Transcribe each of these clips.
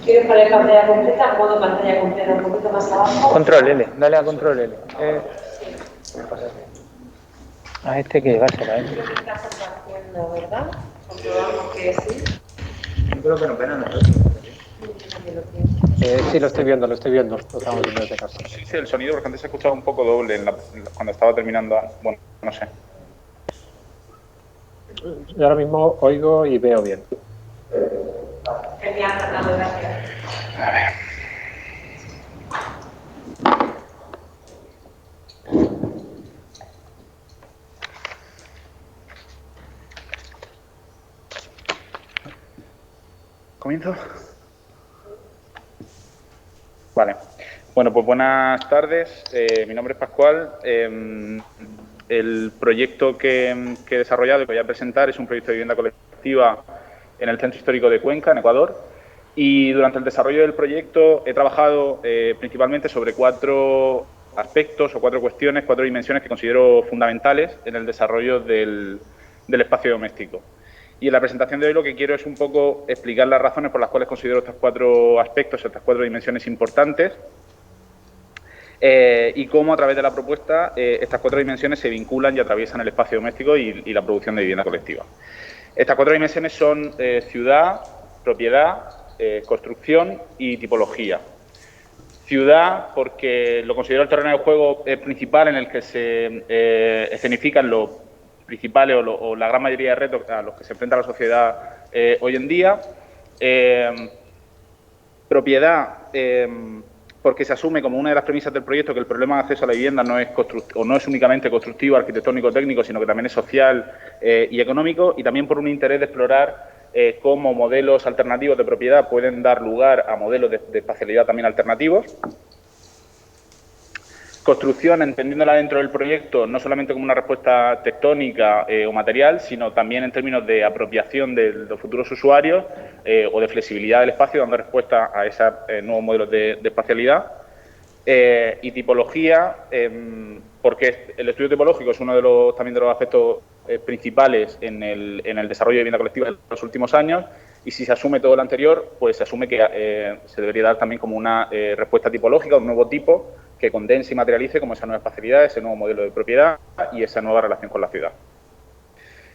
¿Quieres poner pantalla completa? Modo pantalla completa, un poquito más abajo. Control L, dale a control L. A este que llevársela, ¿eh? Está compartiendo, ¿verdad? Comprobamos que sí. Yo creo que no pena nosotros. Sí, lo estoy viendo, lo estamos viendo desde casa. Sí, el sonido, porque antes se escuchaba un poco doble cuando estaba terminando. Bueno, no sé. Yo ahora mismo oigo y veo bien. Genial, Fernando, gracias. A ver. ¿Comienzo? Vale. Bueno, pues buenas tardes. Mi nombre es Pascual. El proyecto que he desarrollado y que voy a presentar es un proyecto de vivienda colectiva en el Centro Histórico de Cuenca, en Ecuador. Y durante el desarrollo del proyecto he trabajado principalmente sobre 4 aspectos o 4 cuestiones, 4 dimensiones que considero fundamentales en el desarrollo del espacio doméstico. Y en la presentación de hoy lo que quiero es un poco explicar las razones por las cuales considero estos 4 aspectos, estas 4 dimensiones importantes, y cómo a través de la propuesta estas 4 dimensiones se vinculan y atraviesan el espacio doméstico y la producción de vivienda colectiva. Estas 4 dimensiones son ciudad, propiedad, construcción y tipología. Ciudad, porque lo considero el terreno de juego principal en el que se escenifican los principales o la gran mayoría de retos a los que se enfrenta la sociedad hoy en día. Propiedad, porque se asume como una de las premisas del proyecto que el problema de acceso a la vivienda no es únicamente constructivo, arquitectónico, técnico, sino que también es social y económico, y también por un interés de explorar cómo modelos alternativos de propiedad pueden dar lugar a modelos de espacialidad también alternativos. Construcción, entendiéndola dentro del proyecto, no solamente como una respuesta tectónica o material, sino también en términos de apropiación de los futuros usuarios o de flexibilidad del espacio, dando respuesta a esos nuevos modelos de espacialidad. Y tipología, porque el estudio tipológico es uno de los aspectos principales en el desarrollo de vivienda colectiva de los últimos años, y si se asume todo lo anterior, pues se asume que se debería dar también como una respuesta tipológica, un nuevo tipo que condense y materialice como esa nueva espacialidad, ese nuevo modelo de propiedad y esa nueva relación con la ciudad.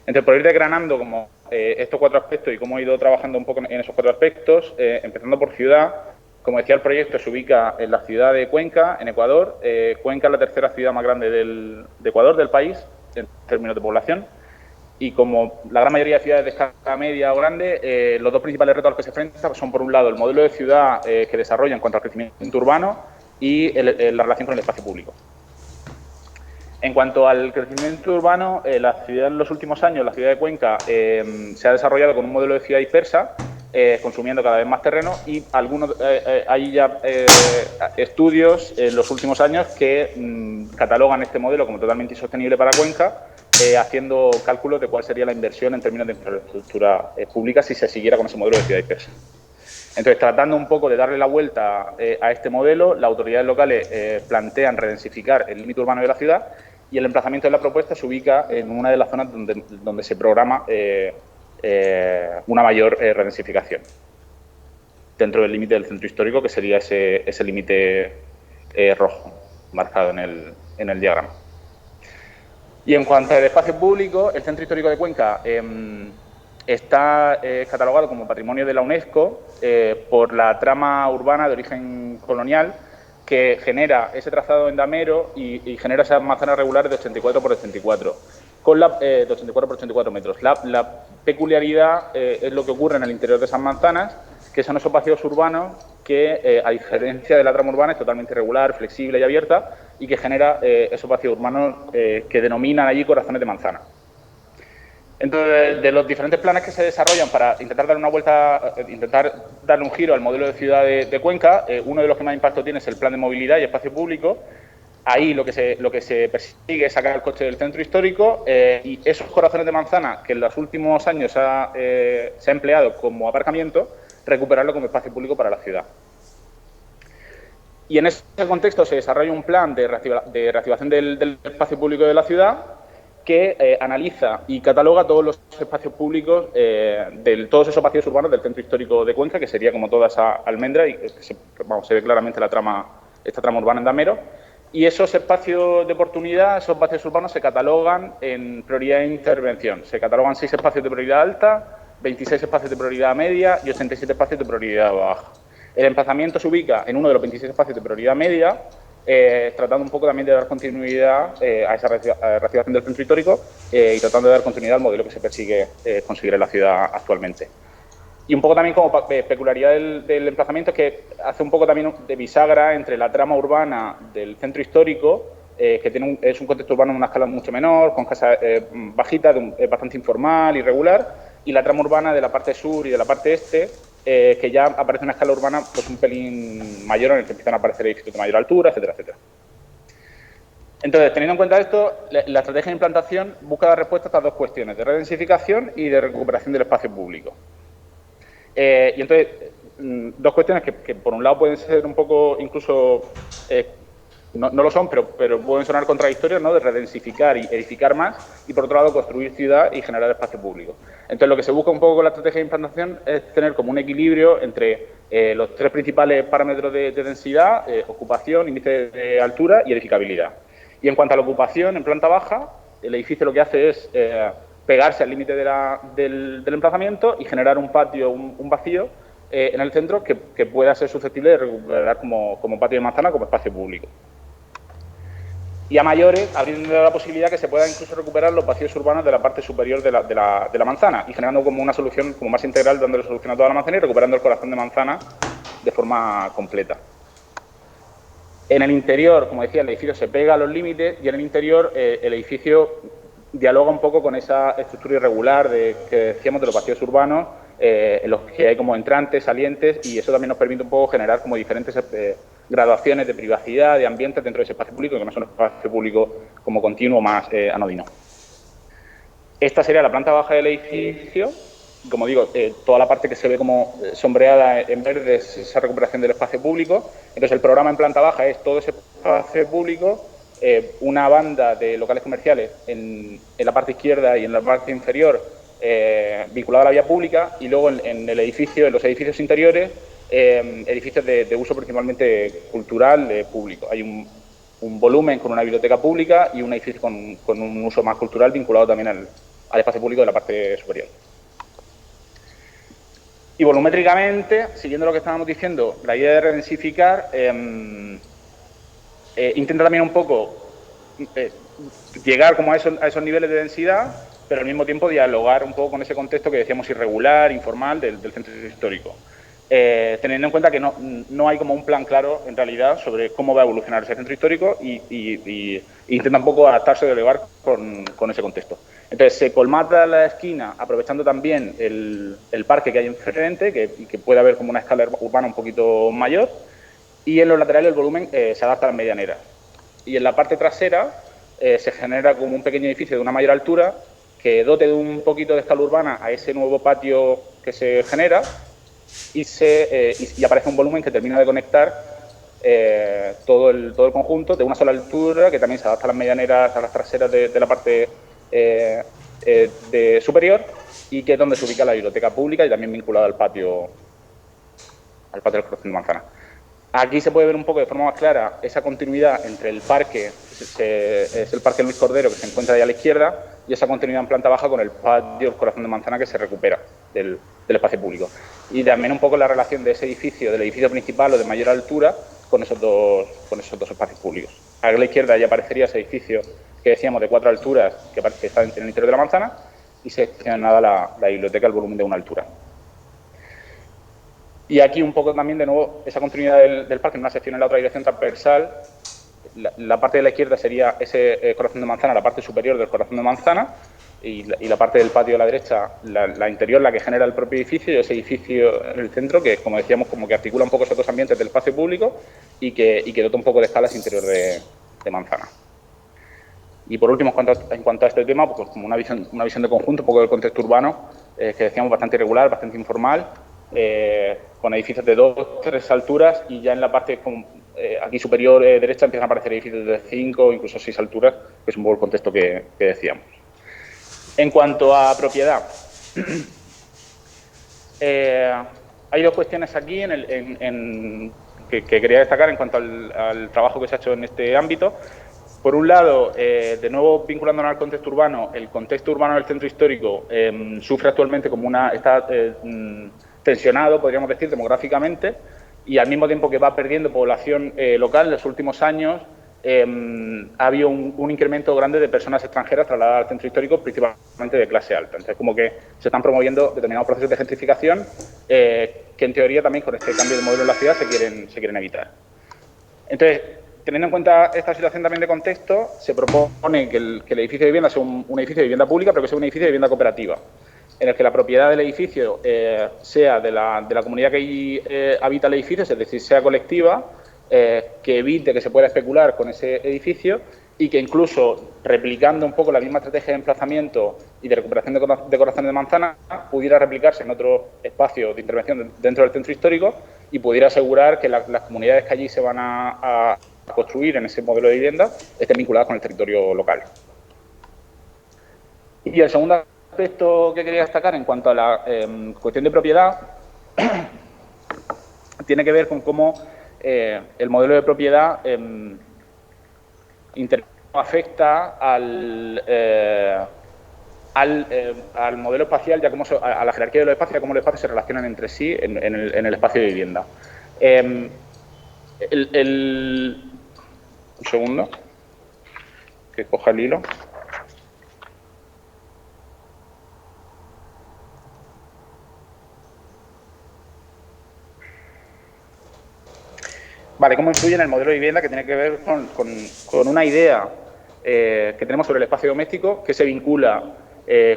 Entonces, por ir desgranando como estos 4 aspectos y cómo he ido trabajando un poco en esos 4 aspectos, empezando por ciudad. Como decía, el proyecto se ubica en la ciudad de Cuenca, en Ecuador. Cuenca es la tercera ciudad más grande de Ecuador, del país, en términos de población. Y como la gran mayoría de ciudades de escala media o grande, los 2 principales retos a los que se enfrentan son, por un lado, el modelo de ciudad que desarrolla en cuanto al crecimiento urbano y la relación con el espacio público. En cuanto al crecimiento urbano, la ciudad en los últimos años, la ciudad de Cuenca, se ha desarrollado con un modelo de ciudad dispersa, consumiendo cada vez más terreno, y hay ya estudios en los últimos años que catalogan este modelo como totalmente insostenible para Cuenca, haciendo cálculos de cuál sería la inversión en términos de infraestructura pública si se siguiera con ese modelo de ciudad dispersa. Entonces, tratando un poco de darle la vuelta a este modelo, las autoridades locales plantean redensificar el límite urbano de la ciudad, y el emplazamiento de la propuesta se ubica en una de las zonas donde se programa una mayor redensificación, dentro del límite del centro histórico, que sería ese límite rojo marcado en el diagrama. Y en cuanto al espacio público, el Centro Histórico de Cuenca está catalogado como Patrimonio de la UNESCO por la trama urbana de origen colonial, que genera ese trazado endamero y genera esas manzanas regulares de 84 por 84, con la de 84 por 84 metros. La peculiaridad es lo que ocurre en el interior de esas manzanas, que son esos espacios urbanos que, a diferencia de la trama urbana, es totalmente irregular, flexible y abierta, y que genera esos espacios urbanos que denominan allí corazones de manzana. Entonces, de los diferentes planes que se desarrollan para intentar dar una vuelta, intentar darle un giro al modelo de ciudad de Cuenca, uno de los que más impacto tiene es el plan de movilidad y espacio público. Ahí lo que se persigue es sacar el coche del centro histórico y esos corazones de manzana que en los últimos años se ha empleado como aparcamiento, recuperarlo como espacio público para la ciudad. Y en ese contexto se desarrolla un plan de reactivación del espacio público de la ciudad que analiza y cataloga todos los espacios públicos, todos esos espacios urbanos del centro histórico de Cuenca, que sería como toda esa almendra, y se ve claramente esta trama urbana en Damero. Y esos espacios de oportunidad, esos espacios urbanos, se catalogan en prioridad de intervención. Se catalogan 6 espacios de prioridad alta, 26 espacios de prioridad media y 87 espacios de prioridad baja. El emplazamiento se ubica en uno de los 26 espacios de prioridad media, tratando un poco también de dar continuidad a esa reactivación del centro histórico y tratando de dar continuidad al modelo que se persigue conseguir en la ciudad actualmente. Y un poco también como peculiaridad del emplazamiento es que hace un poco también de bisagra entre la trama urbana del centro histórico, que es un contexto urbano en una escala mucho menor, con casas bajitas, bastante informal, irregular, y la trama urbana de la parte sur y de la parte este, que ya aparece una escala urbana pues un pelín mayor, en el que empiezan a aparecer edificios de mayor altura, etcétera, etcétera. Entonces, teniendo en cuenta esto, la estrategia de implantación busca dar respuesta a estas dos cuestiones, de redensificación y de recuperación del espacio público. Y entonces, dos cuestiones que por un lado pueden ser un poco, incluso, no lo son, pero pueden sonar contradictorias, ¿no? De redensificar y edificar más, y por otro lado construir ciudad y generar espacio público. Entonces, lo que se busca un poco con la estrategia de implantación es tener como un equilibrio entre los 3 principales parámetros de densidad, ocupación, índice de altura y edificabilidad. Y en cuanto a la ocupación, en planta baja, el edificio lo que hace es pegarse al límite del emplazamiento y generar un patio, un vacío en el centro que pueda ser susceptible de recuperar como patio de manzana, como espacio público. Y a mayores, abriendo la posibilidad que se puedan incluso recuperar los vacíos urbanos de la parte superior de la manzana y generando como una solución como más integral, dándole solución a toda la manzana y recuperando el corazón de manzana de forma completa. En el interior, como decía, el edificio se pega a los límites y en el interior el edificio dialoga un poco con esa estructura irregular que decíamos de los vacíos urbanos, en los que hay como entrantes, salientes, y eso también nos permite un poco generar como diferentes graduaciones de privacidad, de ambientes dentro de ese espacio público, que no es un espacio público como continuo, más anodino. Esta sería la planta baja del edificio. Como digo, toda la parte que se ve como sombreada en verde es esa recuperación del espacio público. Entonces, el programa en planta baja es todo ese espacio público, una banda de locales comerciales en la parte izquierda y en la parte inferior vinculada a la vía pública, y luego en los edificios interiores, edificios de uso principalmente cultural público. Hay un volumen con una biblioteca pública y un edificio con un uso más cultural vinculado también al espacio público de la parte superior. Y volumétricamente, siguiendo lo que estábamos diciendo, la idea de redensificar intenta también un poco llegar como a esos niveles de densidad, pero al mismo tiempo dialogar un poco con ese contexto que decíamos irregular, informal del centro histórico. Teniendo en cuenta que no hay como un plan claro, en realidad, sobre cómo va a evolucionar ese centro histórico y intenta un poco adaptarse o dialogar con ese contexto. Entonces, se colmata la esquina aprovechando también el parque que hay enfrente, que puede haber como una escala urbana un poquito mayor, y en los laterales el volumen se adapta a las medianeras. Y en la parte trasera se genera como un pequeño edificio de una mayor altura que dote de un poquito de escala urbana a ese nuevo patio que se genera y aparece un volumen que termina de conectar todo el conjunto de una sola altura, que también se adapta a las medianeras, a las traseras de la parte superior, y que es donde se ubica la biblioteca pública y también vinculada al patio del corazón de manzana. Aquí se puede ver un poco de forma más clara esa continuidad entre el parque, es el Parque Luis Cordero, que se encuentra ahí a la izquierda, y esa continuidad en planta baja con el patio del corazón de manzana que se recupera del espacio público. Y también un poco la relación de ese edificio, del edificio principal o de mayor altura, con esos dos espacios públicos. A la izquierda ya aparecería ese edificio que decíamos de 4 alturas, que está en el interior de la manzana, y seccionada la biblioteca al volumen de 1 altura. Y aquí un poco también, de nuevo, esa continuidad del parque en una sección en la otra dirección transversal. La parte de la izquierda sería ese corazón de manzana, la parte superior del corazón de manzana, y la parte del patio de la derecha, la interior, la que genera el propio edificio, y ese edificio en el centro, que, como decíamos, como que articula un poco esos dos ambientes del espacio público y que dota un poco de escala ese interior de manzana. Y por último, en cuanto a este tema, pues como una visión de conjunto, un poco del contexto urbano, que decíamos bastante irregular, bastante informal, con edificios de 2, 3 alturas, y ya en la parte aquí superior derecha empiezan a aparecer edificios de 5, incluso 6 alturas, que es un poco el contexto que decíamos. En cuanto a propiedad, hay 2 cuestiones aquí que quería destacar en cuanto al trabajo que se ha hecho en este ámbito. Por un lado, de nuevo vinculándonos al contexto urbano, el contexto urbano del centro histórico sufre actualmente está tensionado, podríamos decir, demográficamente, y al mismo tiempo que va perdiendo población local en los últimos años, ha habido un incremento grande de personas extranjeras trasladadas al centro histórico, principalmente de clase alta. Entonces, como que se están promoviendo determinados procesos de gentrificación que, en teoría, también con este cambio de modelo en la ciudad se quieren evitar. Entonces, teniendo en cuenta esta situación también de contexto, se propone que el edificio de vivienda sea un edificio de vivienda pública, pero que sea un edificio de vivienda cooperativa, en el que la propiedad del edificio sea de la comunidad que allí habita el edificio, es decir, sea colectiva, que evite que se pueda especular con ese edificio y que incluso, replicando un poco la misma estrategia de emplazamiento y de recuperación de corazones de manzana, pudiera replicarse en otro espacio de intervención dentro del centro histórico y pudiera asegurar que las comunidades que allí se van a construir en ese modelo de vivienda estén vinculadas con el territorio local. Y el segundo aspecto que quería destacar en cuanto a la cuestión de propiedad tiene que ver con cómo el modelo de propiedad afecta al modelo espacial, ya a la jerarquía de los espacios, cómo los espacios se relacionan entre sí en el espacio de vivienda. Un segundo, que coja el hilo. Vale, ¿cómo influye en el modelo de vivienda? Que tiene que ver con una idea que tenemos sobre el espacio doméstico, que se vincula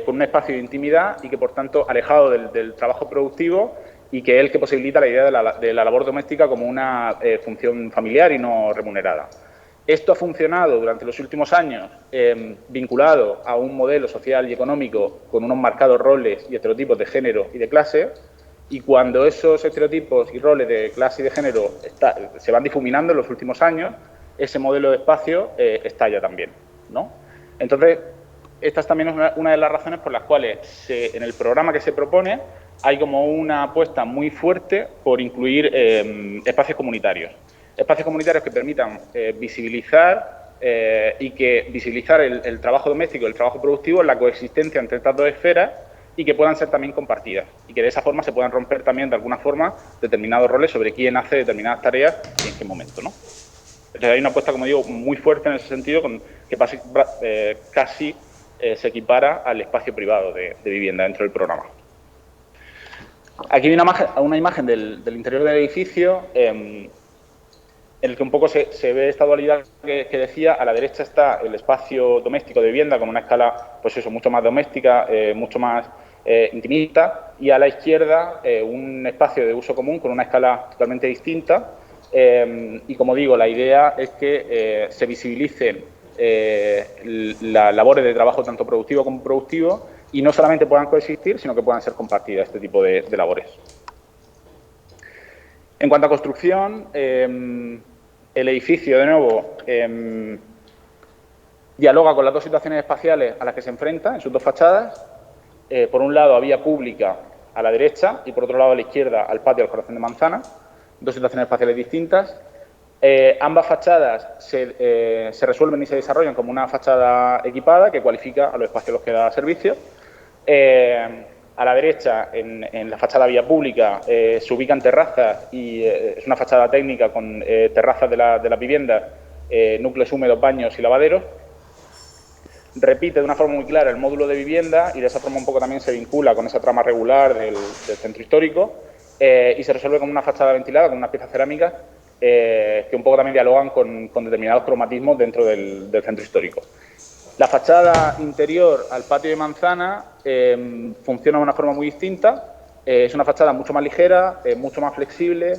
con un espacio de intimidad y que, por tanto, alejado del trabajo productivo, y que es el que posibilita la idea de la labor doméstica como una función familiar y no remunerada. Esto ha funcionado durante los últimos años vinculado a un modelo social y económico con unos marcados roles y estereotipos de género y de clase, y cuando esos estereotipos y roles de clase y de género se van difuminando en los últimos años, ese modelo de espacio estalla también, ¿no? Entonces, esta también es una de las razones por las cuales en el programa que se propone hay como una apuesta muy fuerte por incluir espacios comunitarios. Espacios comunitarios que permitan visibilizar el trabajo doméstico y el trabajo productivo en la coexistencia entre estas 2 esferas y que puedan ser también compartidas y que de esa forma se puedan romper también de alguna forma determinados roles sobre quién hace determinadas tareas y en qué momento, ¿no? Entonces hay una apuesta, como digo, muy fuerte en ese sentido, que casi se equipara al espacio privado de vivienda dentro del programa. Aquí hay una imagen del interior del edificio en el que un poco se ve esta dualidad que decía. A la derecha está el espacio doméstico de vivienda con una escala, pues eso, mucho más doméstica, mucho más intimista, y a la izquierda un espacio de uso común con una escala totalmente distinta. Y como digo, la idea es que se visibilicen las labores de trabajo tanto productivo como productivo y no solamente puedan coexistir, sino que puedan ser compartidas este tipo de labores. En cuanto a construcción, el edificio, de nuevo, dialoga con las 2 situaciones espaciales a las que se enfrenta en sus 2 fachadas. Por un lado, a vía pública a la derecha y por otro lado, a la izquierda, al patio del corazón de manzana. 2 situaciones espaciales distintas. Ambas fachadas se resuelven y se desarrollan como una fachada equipada que cualifica a los espacios a los que da servicio. A la derecha, en la fachada vía pública, se ubican terrazas y es una fachada técnica con terrazas de las viviendas, núcleos húmedos, baños y lavaderos. repite de una forma muy clara el módulo de vivienda y de esa forma un poco también se vincula con esa trama regular del centro histórico y se resuelve con una fachada ventilada, con unas piezas cerámicas que un poco también dialogan con determinados cromatismos dentro del centro histórico. La fachada interior al patio de manzana funciona de una forma muy distinta. Es una fachada mucho más ligera, mucho más flexible,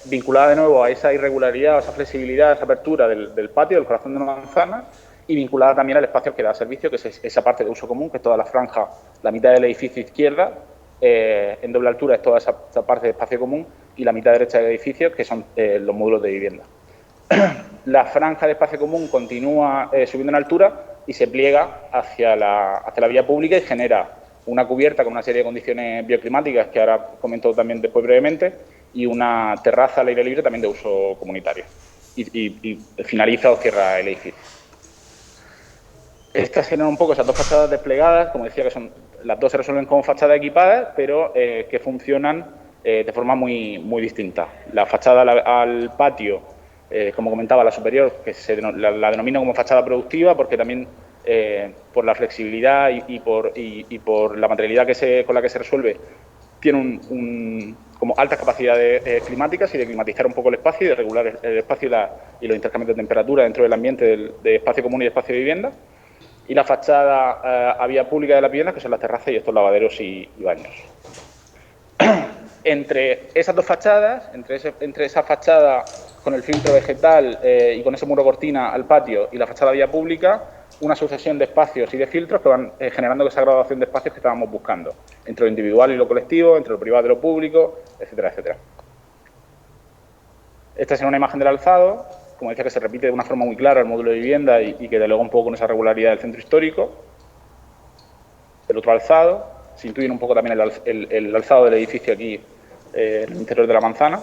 vinculada de nuevo a esa irregularidad, a esa flexibilidad, a esa apertura del patio, del corazón de una manzana, y vinculada también al espacio que da servicio, que es esa parte de uso común, que es toda la franja, la mitad del edificio izquierda, en doble altura es toda esa parte de espacio común, y la mitad derecha del edificio, que son los módulos de vivienda. La franja de espacio común continúa subiendo en altura y se pliega hacia la vía pública y genera una cubierta con una serie de condiciones bioclimáticas que ahora comento también después brevemente y una terraza al aire libre también de uso comunitario. Y finaliza o cierra el edificio. Estas generan un poco esas dos fachadas desplegadas, como decía, que son las dos se resuelven como fachadas equipadas, pero que funcionan de forma muy distinta. La fachada al patio, como comentaba, la superior, que la denomino como fachada productiva, porque también por la flexibilidad y por la materialidad con la que se resuelve, tiene como altas capacidades climáticas y de climatizar un poco el espacio y de regular el espacio y los intercambios de temperatura dentro del ambiente de espacio común y de espacio de vivienda. Y la fachada a vía pública de la vivienda, que son las terrazas y estos lavaderos y baños. Entre esas dos fachadas, entre esa fachada con el filtro vegetal y con ese muro cortina al patio y la fachada vía pública, una sucesión de espacios y de filtros que van generando esa graduación de espacios que estábamos buscando, entre lo individual y lo colectivo, entre lo privado y lo público, etcétera, etcétera. Esta es una imagen del alzado, como decía, que se repite de una forma muy clara el módulo de vivienda y que dialoga un poco con esa regularidad del centro histórico. El otro alzado, se intuye un poco también el alzado del edificio aquí en el interior de la manzana.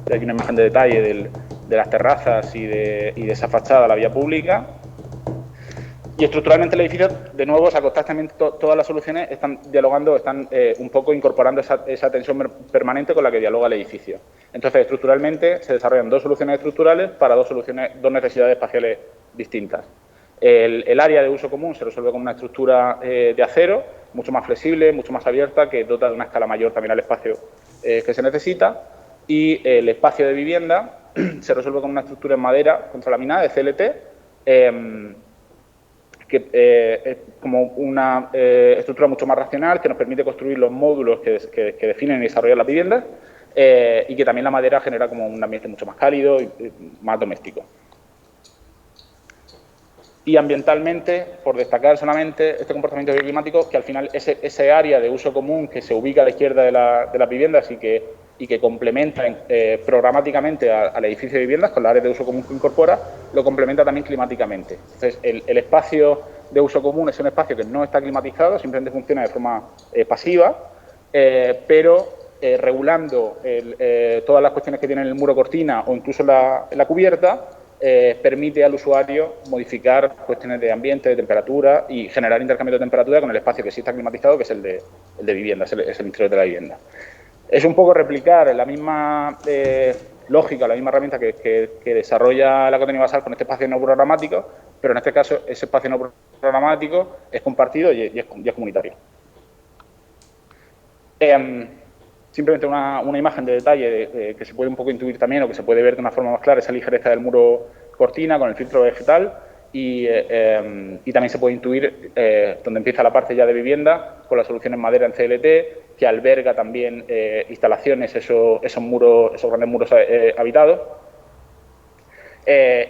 Hay aquí una imagen de detalle de las terrazas y de esa fachada a la vía pública. Y estructuralmente el edificio, de nuevo, o sea, constantemente todas las soluciones están dialogando, están un poco incorporando esa tensión permanente con la que dialoga el edificio. Entonces, estructuralmente se desarrollan dos soluciones estructurales para dos necesidades espaciales distintas. El área de uso común se resuelve con una estructura de acero, mucho más flexible, mucho más abierta, que dota de una escala mayor también al espacio que se necesita. Y el espacio de vivienda se resuelve con una estructura en madera contralaminada de CLT, que es como una estructura mucho más racional, que nos permite construir los módulos que definen y desarrollan las viviendas, y que también la madera genera como un ambiente mucho más cálido y más doméstico. Y ambientalmente, por destacar solamente este comportamiento bioclimático, que al final ese área de uso común que se ubica a la izquierda de las viviendas y que complementa programáticamente al edificio de viviendas con la área de uso común que incorpora, lo complementa también climáticamente. Entonces, el espacio de uso común es un espacio que no está climatizado, simplemente funciona de forma pasiva, pero regulando todas las cuestiones que tiene el muro cortina o incluso la cubierta, permite al usuario modificar cuestiones de ambiente, de temperatura y generar intercambio de temperatura con el espacio que sí está climatizado, que es el de vivienda, es el interior de la vivienda. Es un poco replicar la misma lógica, la misma herramienta que desarrolla la Economía Basal con este espacio no programático, pero en este caso ese espacio no programático es compartido y es comunitario. Simplemente una imagen de detalle que se puede un poco intuir también o que se puede ver de una forma más clara, esa ligereza del muro cortina con el filtro vegetal y también se puede intuir donde empieza la parte ya de vivienda con la solución en madera en CLT que alberga también instalaciones, esos grandes muros habitados.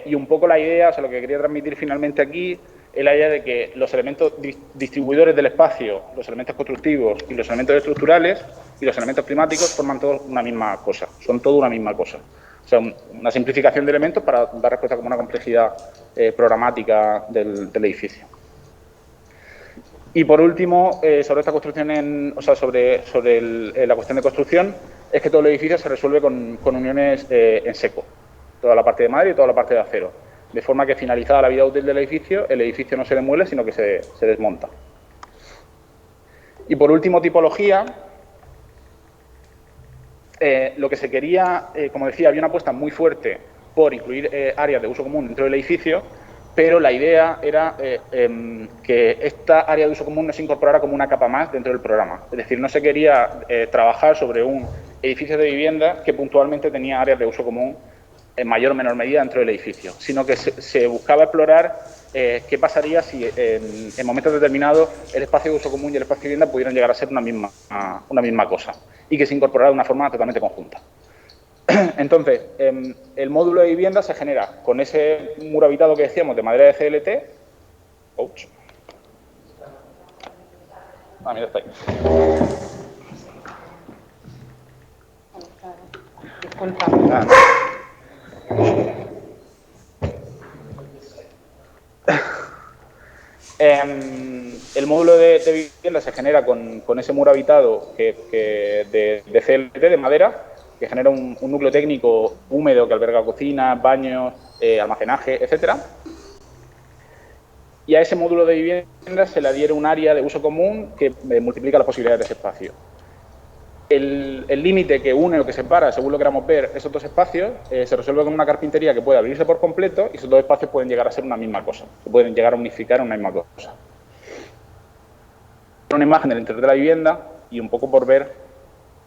Y un poco la idea, o sea, lo que quería transmitir finalmente aquí es la idea de que los elementos distribuidores del espacio, los elementos constructivos y los elementos estructurales y los elementos climáticos forman todos una misma cosa, son todo una misma cosa. O sea, una simplificación de elementos para dar respuesta a una complejidad programática del edificio. Y por último, sobre esta construcción, sobre la cuestión de construcción, es que todo el edificio se resuelve con uniones en seco, toda la parte de madera y toda la parte de acero, de forma que finalizada la vida útil del edificio, el edificio no se demuele, sino que se desmonta. Y por último, tipología. Lo que se quería, como decía, había una apuesta muy fuerte por incluir áreas de uso común dentro del edificio, pero la idea era que esta área de uso común no se incorporara como una capa más dentro del programa. Es decir, no se quería trabajar sobre un edificio de vivienda que puntualmente tenía áreas de uso común en mayor o menor medida dentro del edificio, sino que se buscaba explorar qué pasaría si en momentos determinados el espacio de uso común y el espacio de vivienda pudieran llegar a ser una misma cosa y que se incorporara de una forma totalmente conjunta. Entonces, el módulo de vivienda se genera con ese muro habitado que decíamos de madera de CLT. Ouch. Ah, mira, está ahí. Disculpa. Ah, el módulo de vivienda se genera con ese muro habitado de CLT, de madera, que genera un núcleo técnico húmedo que alberga cocinas, baños, almacenaje, etcétera. Y a ese módulo de vivienda se le adhiere un área de uso común que multiplica las posibilidades de ese espacio. El límite que une o que separa, según lo queramos ver, esos dos espacios, se resuelve con una carpintería que puede abrirse por completo y esos dos espacios pueden llegar a ser una misma cosa, se pueden llegar a unificar en una misma cosa. Una imagen del interior de la vivienda y un poco por ver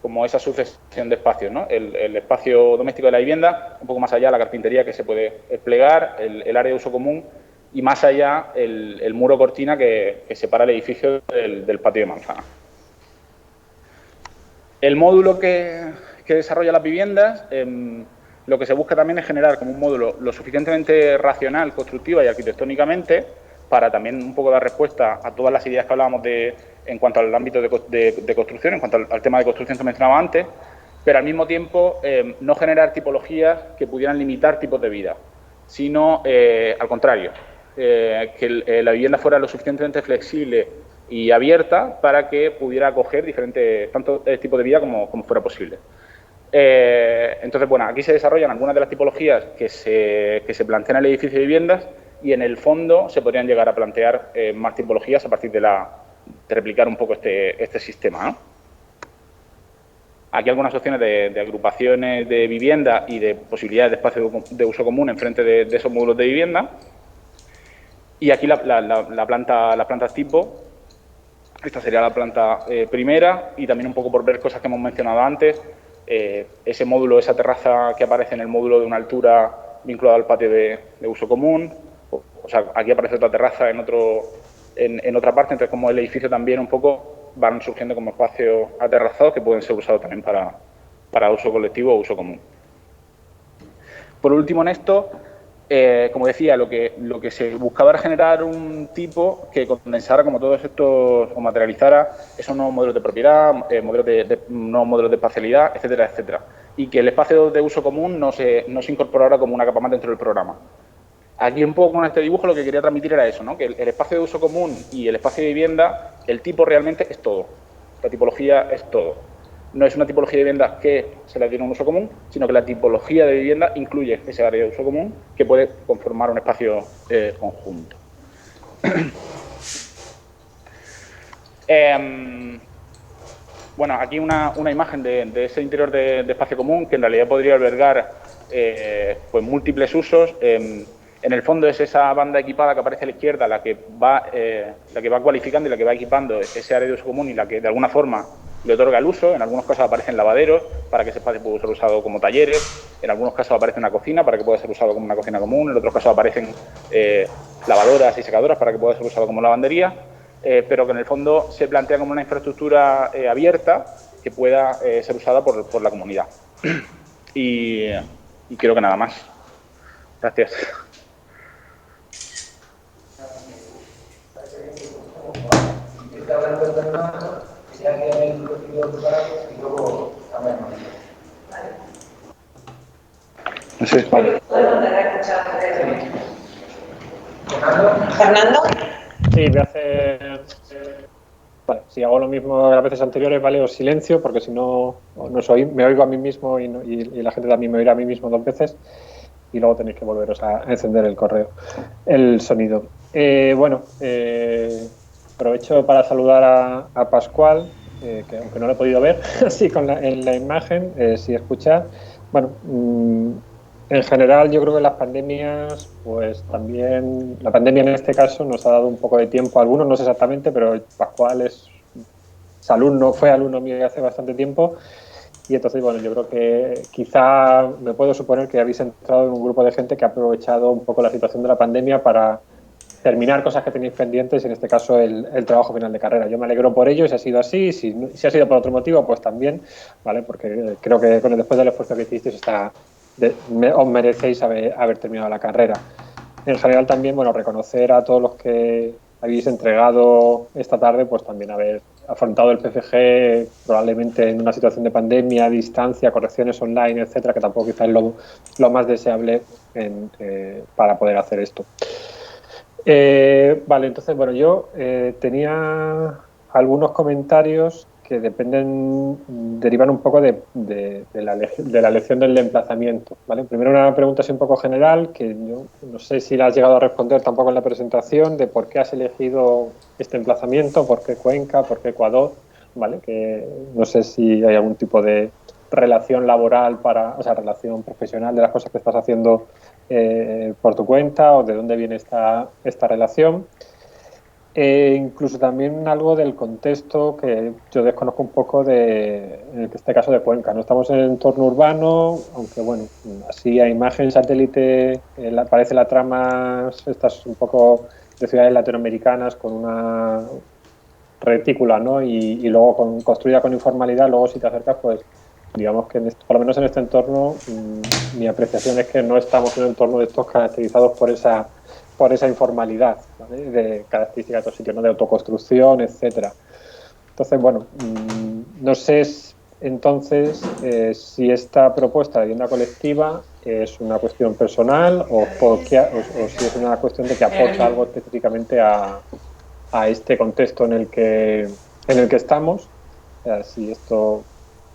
como esa sucesión de espacios, ¿no? El espacio doméstico de la vivienda, un poco más allá la carpintería que se puede desplegar, el área de uso común y más allá el muro cortina que separa el edificio del patio de manzana. El módulo que desarrolla las viviendas, lo que se busca también es generar como un módulo lo suficientemente racional, constructiva y arquitectónicamente para también un poco dar respuesta a todas las ideas que hablábamos en cuanto al ámbito de construcción, en cuanto al tema de construcción que mencionaba antes, pero al mismo tiempo no generar tipologías que pudieran limitar tipos de vida, sino al contrario, que la vivienda fuera lo suficientemente flexible y abierta para que pudiera acoger diferentes tanto tipos de vida como fuera posible. Entonces, bueno, aquí se desarrollan algunas de las tipologías que se plantean en el edificio de viviendas y en el fondo se podrían llegar a plantear más tipologías a partir de replicar un poco este sistema, ¿no? Aquí algunas opciones de agrupaciones de vivienda y de posibilidades de espacio de uso común en frente de esos módulos de vivienda. Y aquí las plantas tipo. Esta sería la planta primera y también un poco por ver cosas que hemos mencionado antes. Ese módulo, esa terraza que aparece en el módulo de una altura vinculada al patio de uso común. O sea, aquí aparece otra terraza en otra parte, entonces como el edificio también un poco van surgiendo como espacios aterrazados que pueden ser usados también para uso colectivo o uso común. Por último, en esto, como decía, lo que se buscaba era generar un tipo que condensara como todos estos, o materializara esos nuevos modelos de propiedad, nuevos modelos de espacialidad, etcétera, etcétera. Y que el espacio de uso común no se incorporara como una capa más dentro del programa. Aquí un poco con este dibujo lo que quería transmitir era eso, ¿no? Que el espacio de uso común y el espacio de vivienda, el tipo realmente es todo. La tipología es todo. No es una tipología de vivienda que se le tiene un uso común, sino que la tipología de vivienda incluye ese área de uso común que puede conformar un espacio conjunto. Bueno, aquí una imagen de ese interior de espacio común que en realidad podría albergar pues múltiples usos. En el fondo es esa banda equipada que aparece a la izquierda la que va cualificando y la que va equipando ese área de uso común y la que de alguna forma le otorga el uso. En algunos casos aparecen lavaderos para que ese espacio pueda ser usado como talleres, en algunos casos aparece una cocina para que pueda ser usado como una cocina común, en otros casos aparecen lavadoras y secadoras para que pueda ser usado como lavandería, pero que en el fondo se plantea como una infraestructura abierta que pueda ser usada por la comunidad. Y creo que nada más. Gracias. No sé. Fernando. Sí, voy a hacer... Vale, si hago lo mismo de las veces anteriores, vale, os silencio, porque si no, me oigo a mí mismo y la gente también me oirá a mí mismo 2 veces y luego tenéis que volveros a encender el sonido. Aprovecho para saludar a Pascual, que aunque no lo he podido ver así en la imagen, sí escuchar. Bueno, En general, yo creo que las pandemias, pues también, la pandemia en este caso nos ha dado un poco de tiempo a algunos, no sé exactamente, pero Pascual es alumno, fue alumno mío hace bastante tiempo. Y entonces, bueno, yo creo que quizá me puedo suponer que habéis entrado en un grupo de gente que ha aprovechado un poco la situación de la pandemia para terminar cosas que tenéis pendientes, en este caso el trabajo final de carrera. Yo me alegro por ello, si ha sido así, si ha sido por otro motivo, pues también, ¿vale? Porque creo que después del esfuerzo que hicisteis os merecéis haber terminado la carrera. En general también, bueno, reconocer a todos los que habéis entregado esta tarde, pues también haber afrontado el PFG probablemente en una situación de pandemia, a distancia, correcciones online, etcétera, que tampoco quizás es lo más deseable para poder hacer esto. Vale, entonces, bueno, yo tenía algunos comentarios que derivan un poco de la elección del emplazamiento, ¿vale? Primero una pregunta así un poco general, que yo no sé si la has llegado a responder tampoco en la presentación, de por qué has elegido este emplazamiento, por qué Cuenca, por qué Ecuador, ¿vale? Que no sé si hay algún tipo de relación laboral o sea, relación profesional de las cosas que estás haciendo por tu cuenta o de dónde viene esta relación. Incluso también algo del contexto que yo desconozco un poco en este caso de Cuenca. No estamos en el entorno urbano, aunque bueno, así a imagen satélite aparece la trama, estas un poco de ciudades latinoamericanas con una retícula, ¿no? Y luego construida con informalidad, luego si te acercas, pues digamos que por lo menos en este entorno mi apreciación es que no estamos en un entorno de estos caracterizados por esa informalidad, ¿vale? De características de otros sitios, ¿no? De autoconstrucción, etcétera. Entonces, bueno, no sé entonces si esta propuesta de vivienda colectiva es una cuestión personal o si es una cuestión de que aporta algo específicamente a este contexto en el que estamos. O sea, si esto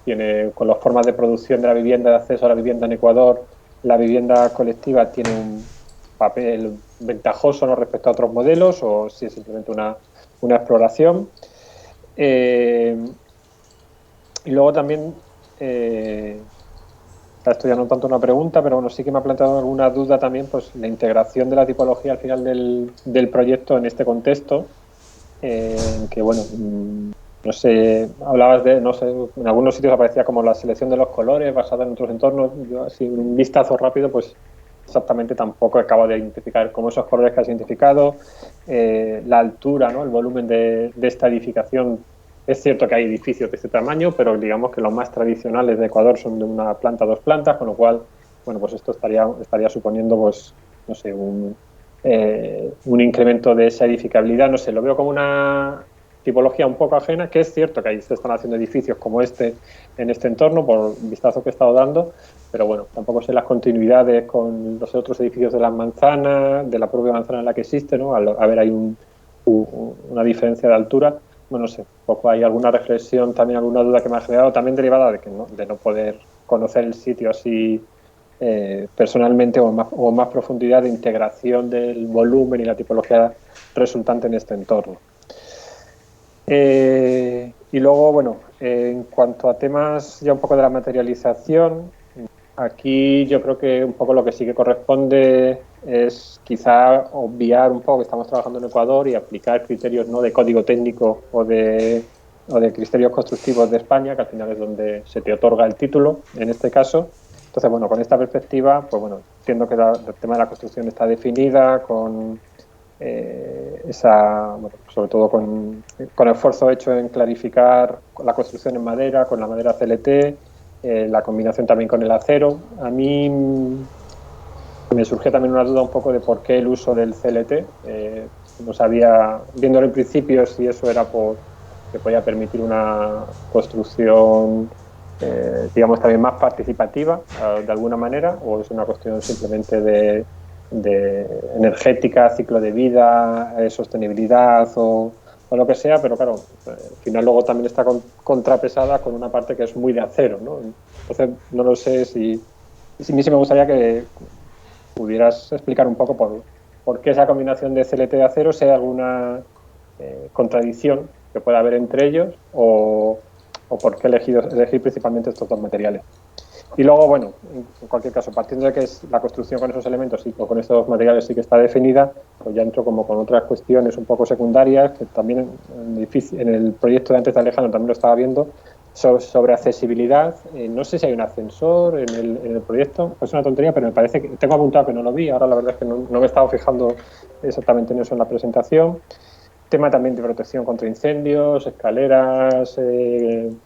tiene, con las formas de producción de la vivienda, de acceso a la vivienda en Ecuador, la vivienda colectiva tiene un papel ventajoso, ¿no?, respecto a otros modelos, o si es simplemente una exploración. Y luego también, esto ya no tanto una pregunta, pero bueno, sí que me ha planteado alguna duda también, pues la integración de la tipología al final del proyecto en este contexto, que bueno, no sé, hablabas no sé, en algunos sitios aparecía como la selección de los colores basada en otros entornos. Yo así un vistazo rápido, pues exactamente tampoco acabo de identificar como esos colores que has identificado, la altura, ¿no?, el volumen de esta edificación. Es cierto que hay edificios de este tamaño, pero digamos que los más tradicionales de Ecuador son de una planta, 2 plantas, con lo cual, bueno, pues esto estaría suponiendo, pues, no sé, un incremento de esa edificabilidad. No sé, lo veo como una tipología un poco ajena, que es cierto que ahí se están haciendo edificios como este en este entorno, por el vistazo que he estado dando, pero bueno, tampoco sé las continuidades con los otros edificios de las manzanas, de la propia manzana en la que existe, ¿no? A ver, hay una diferencia de altura. Bueno, no sé, un poco hay alguna reflexión, también alguna duda que me ha generado, también derivada de no poder conocer el sitio así personalmente, o más profundidad de integración del volumen y la tipología resultante en este entorno. Y luego, bueno, en cuanto a temas ya un poco de la materialización, aquí yo creo que un poco lo que sí que corresponde es quizá obviar un poco que estamos trabajando en Ecuador y aplicar criterios no de código técnico o de criterios constructivos de España, que al final es donde se te otorga el título en este caso. Entonces, bueno, con esta perspectiva, pues bueno, entiendo que el tema de la construcción está definida con sobre todo con esfuerzo hecho en clarificar la construcción en madera, con la madera CLT, la combinación también con el acero. A mí me surgió también una duda un poco de por qué el uso del CLT. No sabía, viéndolo en principio, si eso era que podía permitir una construcción digamos también más participativa de alguna manera, o es una cuestión simplemente de energética, ciclo de vida, sostenibilidad o lo que sea, pero claro, al final luego también está contrapesada con una parte que es muy de acero, ¿no? Entonces no lo sé si a mí sí me gustaría que pudieras explicar un poco por qué esa combinación de CLT de acero, si hay alguna contradicción que pueda haber entre ellos, o por qué elegir principalmente estos dos materiales. Y luego, bueno, en cualquier caso, partiendo de que es la construcción con esos elementos o con estos materiales sí que está definida, pues ya entro como con otras cuestiones un poco secundarias, que también en el proyecto de antes de Alejandro también lo estaba viendo, sobre accesibilidad. No sé si hay un ascensor en el proyecto, es una tontería, pero me parece que tengo apuntado que no lo vi, ahora la verdad es que no me he estado fijando exactamente en eso en la presentación. Tema también de protección contra incendios, escaleras,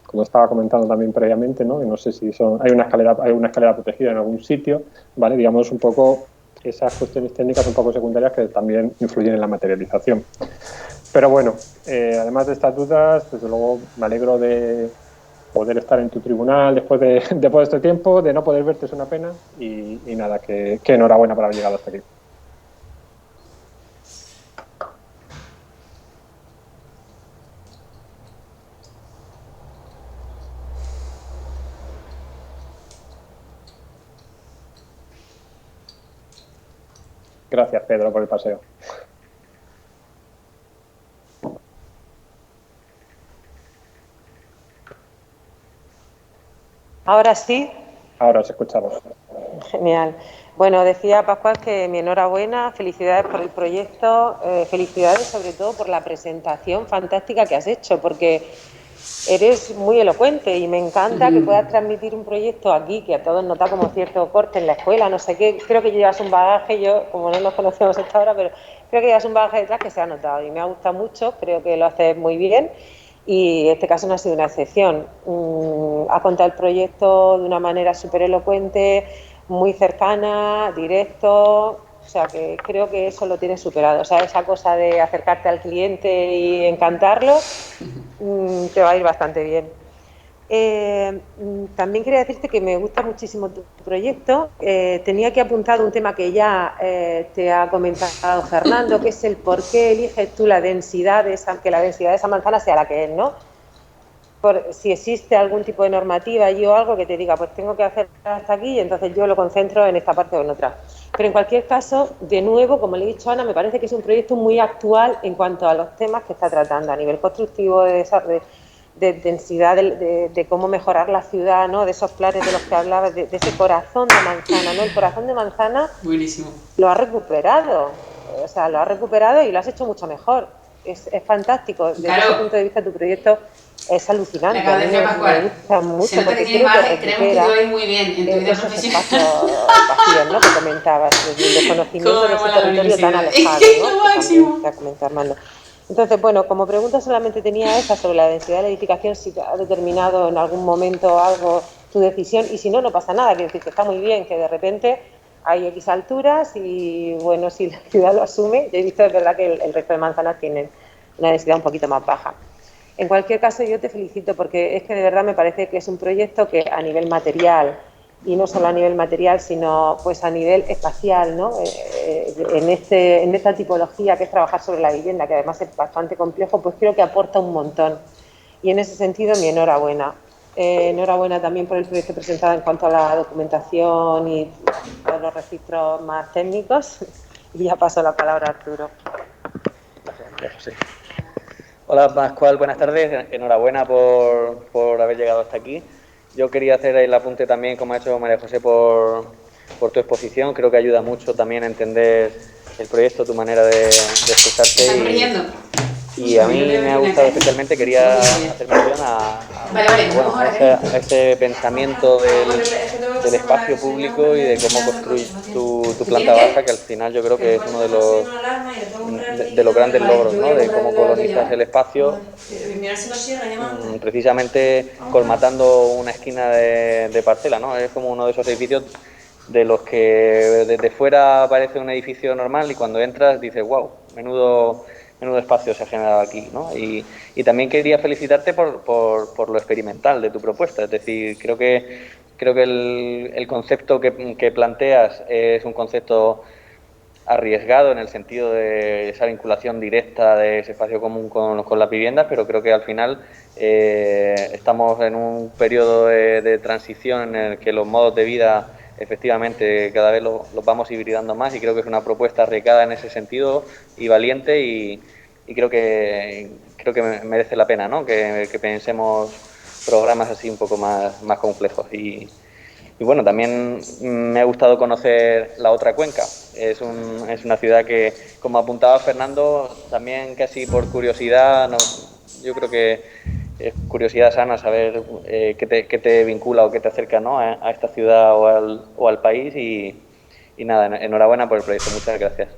como estaba comentando también previamente, ¿no? Que no sé si hay una escalera protegida en algún sitio, ¿vale? Digamos un poco esas cuestiones técnicas un poco secundarias que también influyen en la materialización. Pero bueno, además de estas dudas, desde luego me alegro de poder estar en tu tribunal después de este tiempo, de no poder verte es una pena y nada, que enhorabuena por haber llegado hasta aquí. Gracias, Pedro, por el paseo. Ahora sí. Ahora os escuchamos. Genial. Bueno, decía Pascual que mi enhorabuena, felicidades por el proyecto, felicidades sobre todo por la presentación fantástica que has hecho, porque eres muy elocuente y me encanta que puedas transmitir un proyecto aquí, que a todos nos da como cierto corte en la escuela, no sé qué, creo que llevas un bagaje, yo como no nos conocemos hasta ahora, pero creo que llevas un bagaje detrás que se ha notado y me ha gustado mucho, creo que lo haces muy bien. Y este caso no ha sido una excepción. Ha contado el proyecto de una manera súper elocuente, muy cercana, directo, o sea que creo que eso lo tienes superado. O sea, esa cosa de acercarte al cliente y encantarlo, te va a ir bastante bien. También quería decirte que me gusta muchísimo tu proyecto. Tenía aquí apuntado un tema que ya te ha comentado Fernando, que es el por qué eliges tú la densidad de esa, que la densidad de esa manzana sea la que es, ¿no? Si existe algún tipo de normativa y o algo que te diga, pues tengo que hacer hasta aquí y entonces yo lo concentro en esta parte o en otra. Pero en cualquier caso, de nuevo, como le he dicho a Ana, me parece que es un proyecto muy actual en cuanto a los temas que está tratando a nivel constructivo, de densidad, de cómo mejorar la ciudad, ¿no? De esos planes de los que hablabas, de ese corazón de manzana, ¿no? El corazón de manzana. Buenísimo. Lo has recuperado, o sea, lo has recuperado y lo has hecho mucho mejor. Es fantástico. Desde ese punto de vista, tu proyecto es alucinante. A mí me gusta mucho porque creo que recupera muy bien en tu vida esos espacios vacíos, ¿no? Que comentabas, el desconocimiento de ese territorio tan alejado, ¿no? Que también te ha comentado Armando. Entonces, bueno, como pregunta solamente tenía esa sobre la densidad de la edificación, si ha determinado en algún momento algo tu decisión, y si no, no pasa nada, quiero decir que está muy bien que de repente hay X alturas y, bueno, si la ciudad lo asume, yo he visto, es verdad que el resto de manzanas tienen una densidad un poquito más baja. En cualquier caso, yo te felicito porque es que de verdad me parece que es un proyecto que a nivel material, y no solo a nivel material, sino pues a nivel espacial, ¿no? En esta tipología que es trabajar sobre la vivienda, que además es bastante complejo, pues creo que aporta un montón. Y en ese sentido, mi enhorabuena. Enhorabuena también por el proyecto presentado en cuanto a la documentación y todos los registros más técnicos. Y ya paso la palabra a Arturo. Gracias, José. Hola Pascual, buenas tardes. Enhorabuena por haber llegado hasta aquí. Yo quería hacer el apunte también, como ha hecho María José, por tu exposición. Creo que ayuda mucho también a entender el proyecto, tu manera de expresarte. Y a mí me ha gustado especialmente, quería hacer mención a ese pensamiento del espacio público y de cómo construir tu planta baja, que al final yo creo que es uno de los grandes logros, ¿no? De cómo colonizas el espacio, precisamente colmatando una esquina de parcela, ¿no? Es como uno de esos edificios de los que desde fuera parece un edificio normal y cuando entras dices, wow, menudo espacio se ha generado aquí, ¿no? Y también quería felicitarte por lo experimental de tu propuesta, es decir, creo que el concepto que planteas es un concepto arriesgado en el sentido de esa vinculación directa de ese espacio común con las viviendas, pero creo que al final estamos en un periodo de transición en el que los modos de vida efectivamente cada vez los vamos hibridando más y creo que es una propuesta arriesgada en ese sentido y valiente y creo que merece la pena, ¿no? Que pensemos programas así un poco más complejos y bueno, también me ha gustado conocer la otra Cuenca. Es una ciudad que, como apuntaba Fernando, también casi por curiosidad, yo creo que es curiosidad sana saber qué te vincula o qué te acerca, ¿no?, a esta ciudad o al país. Y nada, enhorabuena por el proyecto. Muchas gracias.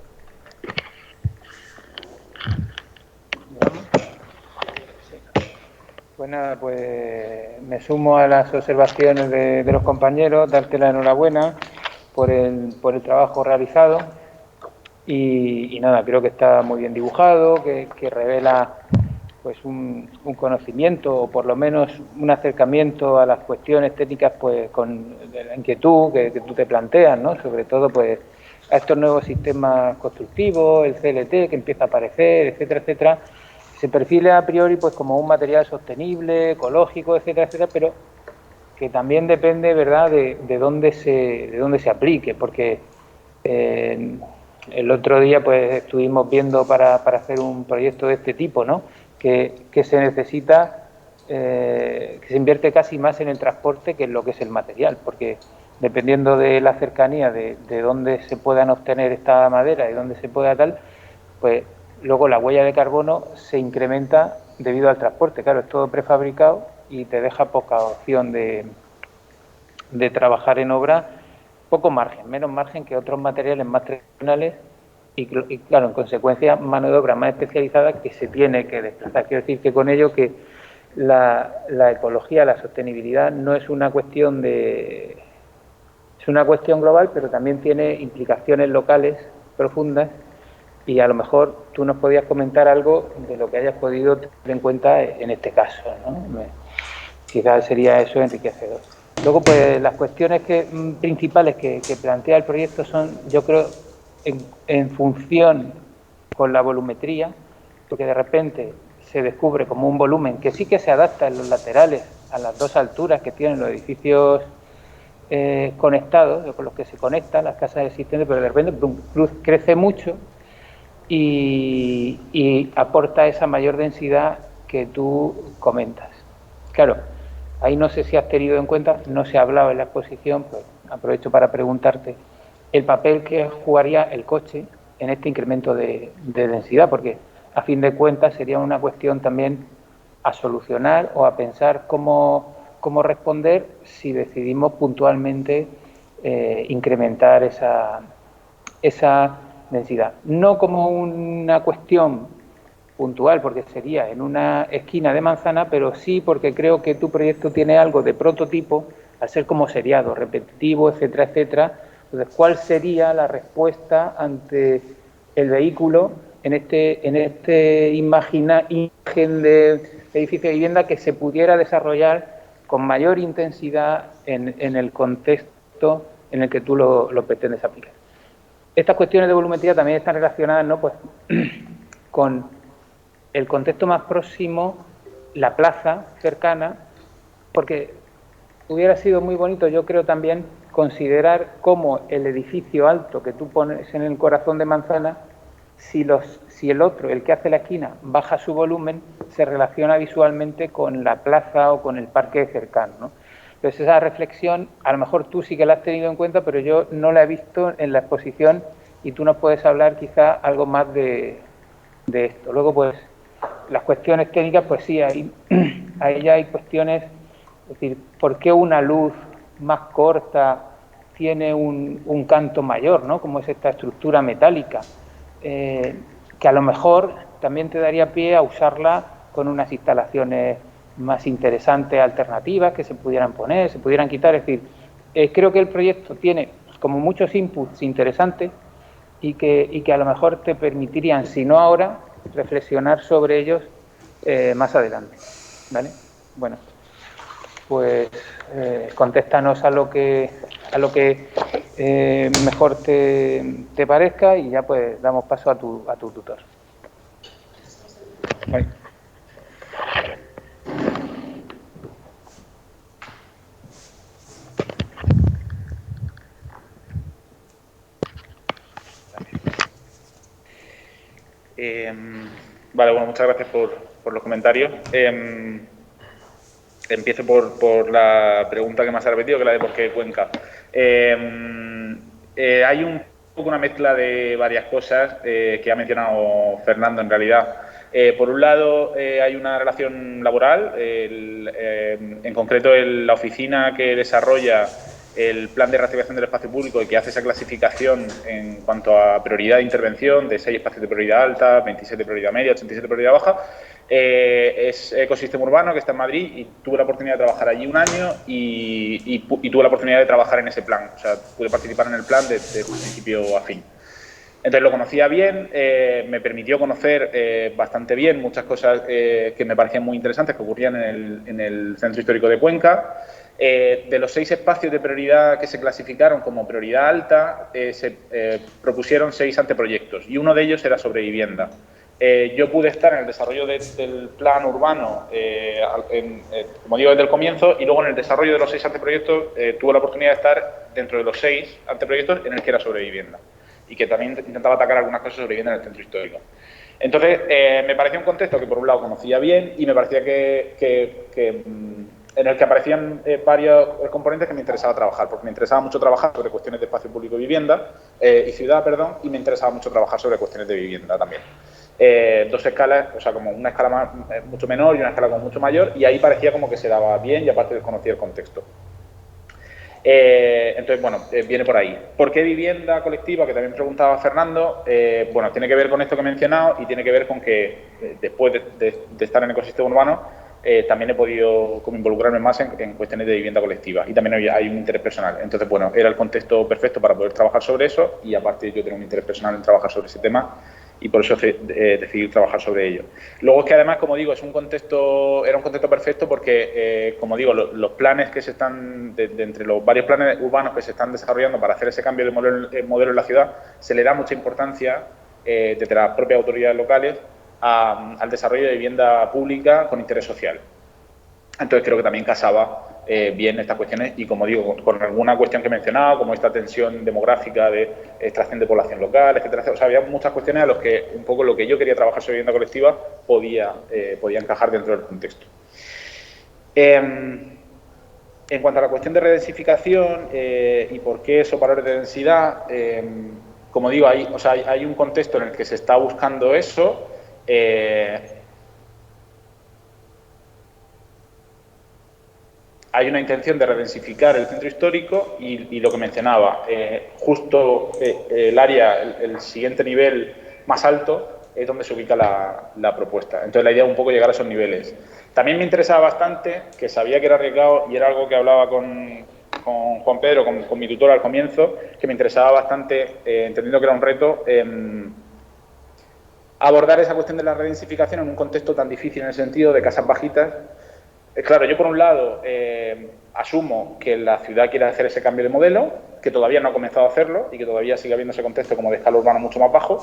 Pues nada, pues me sumo a las observaciones de los compañeros, darte la enhorabuena por el trabajo realizado y nada, creo que está muy bien dibujado, que revela pues un conocimiento o por lo menos un acercamiento a las cuestiones técnicas pues con la inquietud que tú te planteas, ¿no? Sobre todo pues a estos nuevos sistemas constructivos, el CLT que empieza a aparecer, etcétera, etcétera. Se perfila a priori pues como un material sostenible, ecológico, etcétera, etcétera, pero que también depende, ¿verdad?, de dónde se aplique, porque el otro día pues estuvimos viendo para hacer un proyecto de este tipo, ¿no?, que se necesita, que se invierte casi más en el transporte que en lo que es el material, porque dependiendo de la cercanía de dónde se puedan obtener esta madera y dónde se pueda tal, pues luego la huella de carbono se incrementa debido al transporte. Claro, es todo prefabricado y te deja poca opción de trabajar en obra, poco margen, menos margen que otros materiales más tradicionales y claro, en consecuencia, mano de obra más especializada que se tiene que desplazar. Quiero decir que con ello que la ecología, la sostenibilidad no es una cuestión es una cuestión global, pero también tiene implicaciones locales profundas. Y a lo mejor tú nos podías comentar algo de lo que hayas podido tener en cuenta en este caso, ¿no? Quizás sería eso enriquecedor. Luego, pues las cuestiones principales que plantea el proyecto son, yo creo, en función con la volumetría, porque de repente se descubre como un volumen que sí que se adapta en los laterales a las dos alturas que tienen los edificios conectados, con los que se conectan las casas existentes, pero de repente crece mucho y aporta esa mayor densidad que tú comentas. Claro, ahí no sé si has tenido en cuenta, no se ha hablado en la exposición, pues aprovecho para preguntarte el papel que jugaría el coche en este incremento de densidad, porque a fin de cuentas sería una cuestión también a solucionar o a pensar cómo responder si decidimos puntualmente incrementar esa densidad. No como una cuestión puntual, porque sería en una esquina de manzana, pero sí porque creo que tu proyecto tiene algo de prototipo, al ser como seriado, repetitivo, etcétera, etcétera. Entonces, ¿cuál sería la respuesta ante el vehículo en este imagen de edificio de vivienda que se pudiera desarrollar con mayor intensidad en el contexto en el que tú lo pretendes aplicar? Estas cuestiones de volumetría también están relacionadas, ¿no?, pues, con el contexto más próximo, la plaza cercana, porque hubiera sido muy bonito, yo creo también, considerar cómo el edificio alto que tú pones en el corazón de manzana, si el otro, el que hace la esquina, baja su volumen, se relaciona visualmente con la plaza o con el parque cercano, ¿no? Entonces esa reflexión, a lo mejor tú sí que la has tenido en cuenta, pero yo no la he visto en la exposición y tú nos puedes hablar quizá algo más de esto. Luego, pues, las cuestiones técnicas, pues sí, ahí ya hay cuestiones, es decir, ¿por qué una luz más corta tiene un canto mayor, ¿no?, como es esta estructura metálica? Que a lo mejor también te daría pie a usarla con unas instalaciones más interesantes, alternativas, que se pudieran poner, se pudieran quitar. Es decir, creo que el proyecto tiene como muchos inputs interesantes y que a lo mejor te permitirían, si no ahora, reflexionar sobre ellos más adelante, ¿vale? Bueno, pues contéstanos a lo que mejor te parezca y ya pues damos paso a tu tutor. Vale. Vale, bueno, muchas gracias por los comentarios. Empiezo por la pregunta que más ha repetido, que es la de por qué Cuenca. Hay un poco una mezcla de varias cosas que ha mencionado Fernando en realidad. Por un lado, hay una relación laboral, en concreto la oficina que desarrolla el plan de reactivación del espacio público y que hace esa clasificación en cuanto a prioridad de intervención de 6 espacios de prioridad alta, 27 de prioridad media, 87 de prioridad baja. Es Ecosistema Urbano, que está en Madrid, y tuve la oportunidad de trabajar allí un año y tuve la oportunidad de trabajar en ese plan. O sea, pude participar en el plan desde principio a fin. Entonces lo conocía bien, me permitió conocer bastante bien muchas cosas que me parecían muy interesantes que ocurrían en el Centro Histórico de Cuenca. De los 6 espacios de prioridad que se clasificaron como prioridad alta, se propusieron 6 anteproyectos y uno de ellos era sobre vivienda. Yo pude estar en el desarrollo del plan urbano, como digo, desde el comienzo, y luego en el desarrollo de los 6 anteproyectos tuve la oportunidad de estar dentro de los 6 anteproyectos en el que era sobre vivienda y que también intentaba atacar algunas cosas sobre vivienda en el centro histórico. Entonces, me parecía un contexto que por un lado conocía bien y me parecía en el que aparecían varios componentes que me interesaba trabajar, porque me interesaba mucho trabajar sobre cuestiones de espacio público y vivienda, y ciudad, perdón, y me interesaba mucho trabajar sobre cuestiones de vivienda también. 2 escalas, o sea, como una escala mucho menor y una escala como mucho mayor, y ahí parecía como que se daba bien y aparte desconocía el contexto. Entonces, bueno, viene por ahí. ¿Por qué vivienda colectiva? Que también preguntaba Fernando. Bueno, tiene que ver con esto que he mencionado y tiene que ver con que después de estar en el ecosistema urbano, también he podido como involucrarme más en cuestiones de vivienda colectiva y también hay un interés personal. Entonces, bueno, era el contexto perfecto para poder trabajar sobre eso y aparte yo tengo un interés personal en trabajar sobre ese tema y por eso decidí trabajar sobre ello. Luego es que además, como digo, era un contexto perfecto porque, como digo, los planes que se están, entre los varios planes urbanos que se están desarrollando para hacer ese cambio de modelo en la ciudad, se le da mucha importancia desde las propias autoridades locales al desarrollo de vivienda pública con interés social. Entonces creo que también casaba bien estas cuestiones y, como digo, con alguna cuestión que he mencionado, como esta tensión demográfica de extracción de población local, etcétera, etcétera. O sea, había muchas cuestiones a los que un poco lo que yo quería trabajar sobre vivienda colectiva podía encajar dentro del contexto. En cuanto a la cuestión de redensificación y por qué esos valores de densidad, como digo, hay un contexto en el que se está buscando eso. Hay una intención de redensificar el centro histórico y lo que mencionaba, justo el área, el siguiente nivel más alto es donde se ubica la propuesta. Entonces la idea es un poco llegar a esos niveles. También me interesaba bastante, que sabía que era arriesgado y era algo que hablaba con Juan Pedro, con mi tutor al comienzo, que me interesaba bastante, entendiendo que era un reto, abordar esa cuestión de la redensificación en un contexto tan difícil en el sentido de casas bajitas. Claro, yo por un lado asumo que la ciudad quiere hacer ese cambio de modelo, que todavía no ha comenzado a hacerlo y que todavía sigue habiendo ese contexto como de escala urbana mucho más bajo.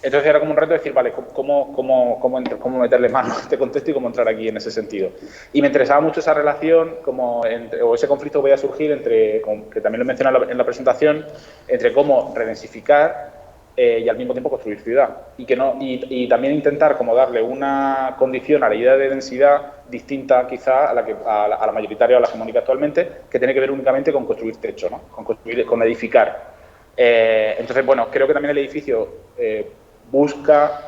Entonces era como un reto decir, vale, ¿cómo meterle mano a este contexto y cómo entrar aquí en ese sentido? Y me interesaba mucho esa relación o ese conflicto que podía surgir entre, que también lo mencioné en la presentación, entre cómo redensificar y al mismo tiempo construir ciudad y también intentar como darle una condición a la idea de densidad distinta quizá a la mayoritaria o a la hegemónica actualmente, que tiene que ver únicamente con construir techo, ¿no? con edificar. Entonces, bueno, creo que también el edificio busca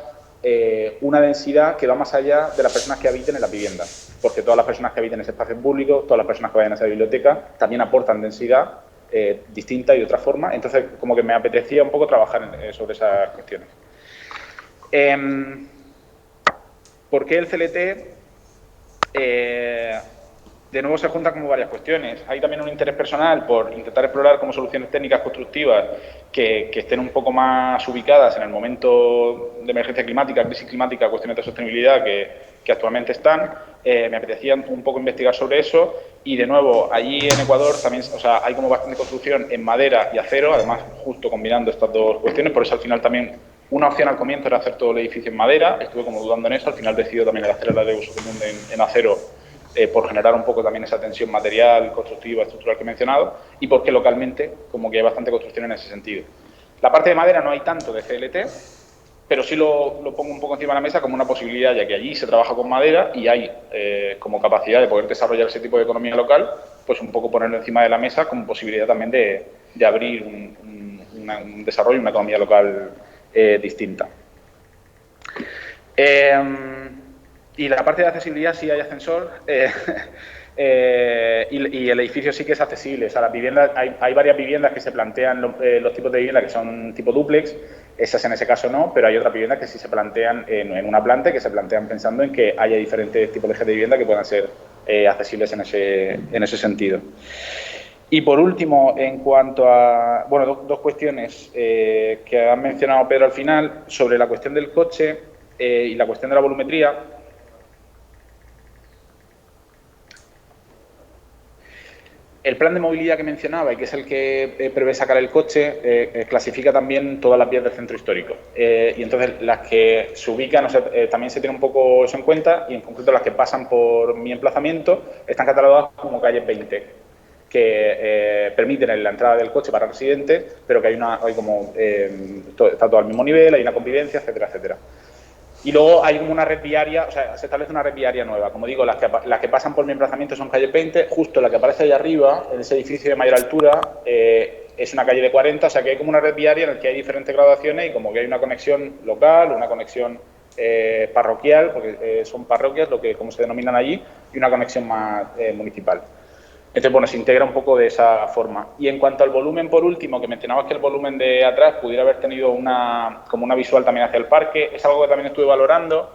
una densidad que va más allá de las personas que habiten en la vivienda, porque todas las personas que habiten en ese espacio público, todas las personas que vayan a esa biblioteca también aportan densidad distinta y de otra forma. Entonces, como que me apetecía un poco trabajar sobre esas cuestiones. ¿Por qué el CLT? De nuevo se juntan como varias cuestiones. Hay también un interés personal por intentar explorar como soluciones técnicas constructivas que estén un poco más ubicadas en el momento de emergencia climática, crisis climática, cuestiones de sostenibilidad que actualmente están. Me apetecía un poco investigar sobre eso y, de nuevo, allí en Ecuador también, o sea, hay como bastante construcción en madera y acero, además justo combinando estas dos cuestiones, por eso al final también una opción al comienzo era hacer todo el edificio en madera, estuve como dudando en eso, al final decido también el hacer la de uso común en acero por generar un poco también esa tensión material, constructiva, estructural que he mencionado y porque localmente como que hay bastante construcción en ese sentido. La parte de madera no hay tanto de CLT, pero sí lo pongo un poco encima de la mesa como una posibilidad, ya que allí se trabaja con madera y hay como capacidad de poder desarrollar ese tipo de economía local, pues un poco ponerlo encima de la mesa como posibilidad también de abrir un desarrollo, una economía local distinta. Y la parte de accesibilidad sí hay ascensor y el edificio sí que es accesible. O sea, las viviendas, hay varias viviendas que se plantean los tipos de vivienda que son tipo dúplex. Esas en ese caso no, pero hay otras viviendas que sí se plantean en una planta, que se plantean pensando en que haya diferentes tipos de vivienda que puedan ser accesibles en ese sentido. Y por último, en cuanto a, bueno, dos cuestiones que han mencionado Pedro al final, sobre la cuestión del coche y la cuestión de la volumetría. El plan de movilidad que mencionaba, y que es el que prevé sacar el coche, clasifica también todas las vías del centro histórico. Y entonces las que se ubican, o sea, también se tiene un poco eso en cuenta, y en concreto las que pasan por mi emplazamiento están catalogadas como calles 20, que permiten la entrada del coche para residentes, pero que hay como está todo al mismo nivel, hay una convivencia, etcétera, etcétera. Y luego hay como una red viaria, o sea, se establece una red viaria nueva. Como digo, las que pasan por mi emplazamiento son calle 20, justo la que aparece ahí arriba, en ese edificio de mayor altura, es una calle de 40, o sea que hay como una red viaria en la que hay diferentes graduaciones y como que hay una conexión local, una conexión parroquial, porque son parroquias, como se denominan allí, y una conexión más municipal. Entonces, bueno, se integra un poco de esa forma. Y en cuanto al volumen, por último, que mencionabas que el volumen de atrás pudiera haber tenido como una visual también hacia el parque, es algo que también estuve valorando,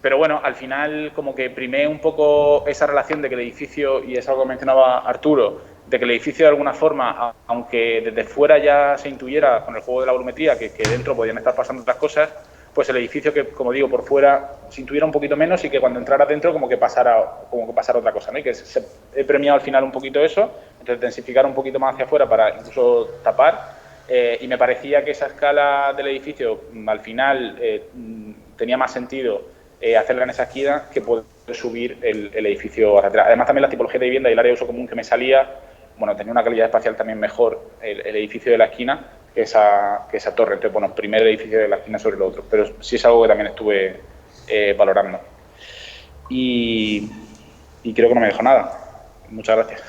pero bueno, al final como que primé un poco esa relación de que el edificio, y es algo que mencionaba Arturo, de que el edificio de alguna forma, aunque desde fuera ya se intuyera con el juego de la volumetría que dentro podían estar pasando otras cosas, pues el edificio que, como digo, por fuera se intuviera un poquito menos y que cuando entrara dentro como que pasara otra cosa, ¿no? Y que he premiado al final un poquito eso, entonces densificar un poquito más hacia afuera para incluso tapar, y me parecía que esa escala del edificio al final tenía más sentido hacerla en esa esquina que poder subir el edificio hacia atrás. Además también la tipología de vivienda y el área de uso común que me salía, bueno, tenía una calidad espacial también mejor el edificio de la esquina que esa torre. Entonces, bueno, primer edificio de la esquina sobre el otro, pero sí es algo que también estuve valorando. Y creo que no me dejo nada. Muchas gracias.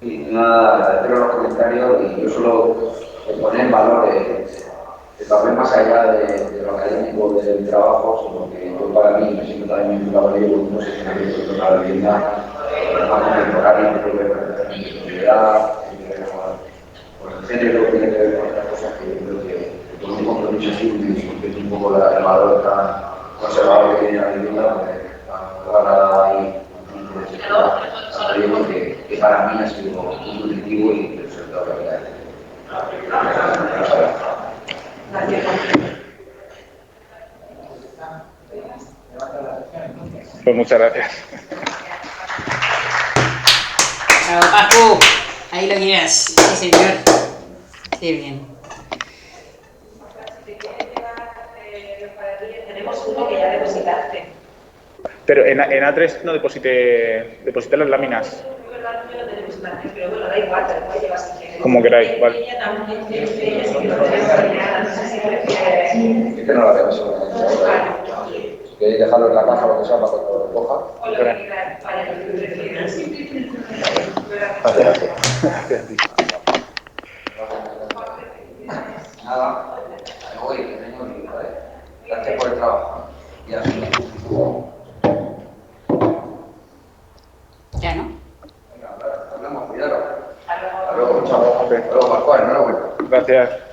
Nada, agradecer los comentarios y yo solo poner en valor el papel más allá de lo académico del trabajo, sino que yo para mí me siento también vinculado a ello con unos escenarios de la vivienda más contemporánea, que tiene que ver con la sostenibilidad, que tiene que ver con el género, que tiene que ver con otras cosas que yo creo que con un compromiso así, y un poco el valor tan conservador que tiene la vivienda, pues ahora hay que para mí ha sido muy nutritivo y el resultado de la realidad. Pues muchas gracias. Bravo, Paco. Ahí lo llevas. Sí, señor. Qué bien. Tenemos uno que ya depositaste. Pero en A3 no deposité las láminas. Pero bueno, da igual, te lo puedes llevar si quieres. Como queráis, vale. Ella también tiene no sé si prefieres. Es que no la veo eso. Si queréis dejarlo en la caja o lo que sea para cuando lo coja. O lo que quieras, para lo que prefieras. Gracias. Nada, me voy, que tengo que ir, ¿vale? Gracias por el trabajo. Y así. Ya, ¿no? Venga, hablamos, cuidado. Hasta luego, chao. Hasta luego, Pascual, enhorabuena. Gracias.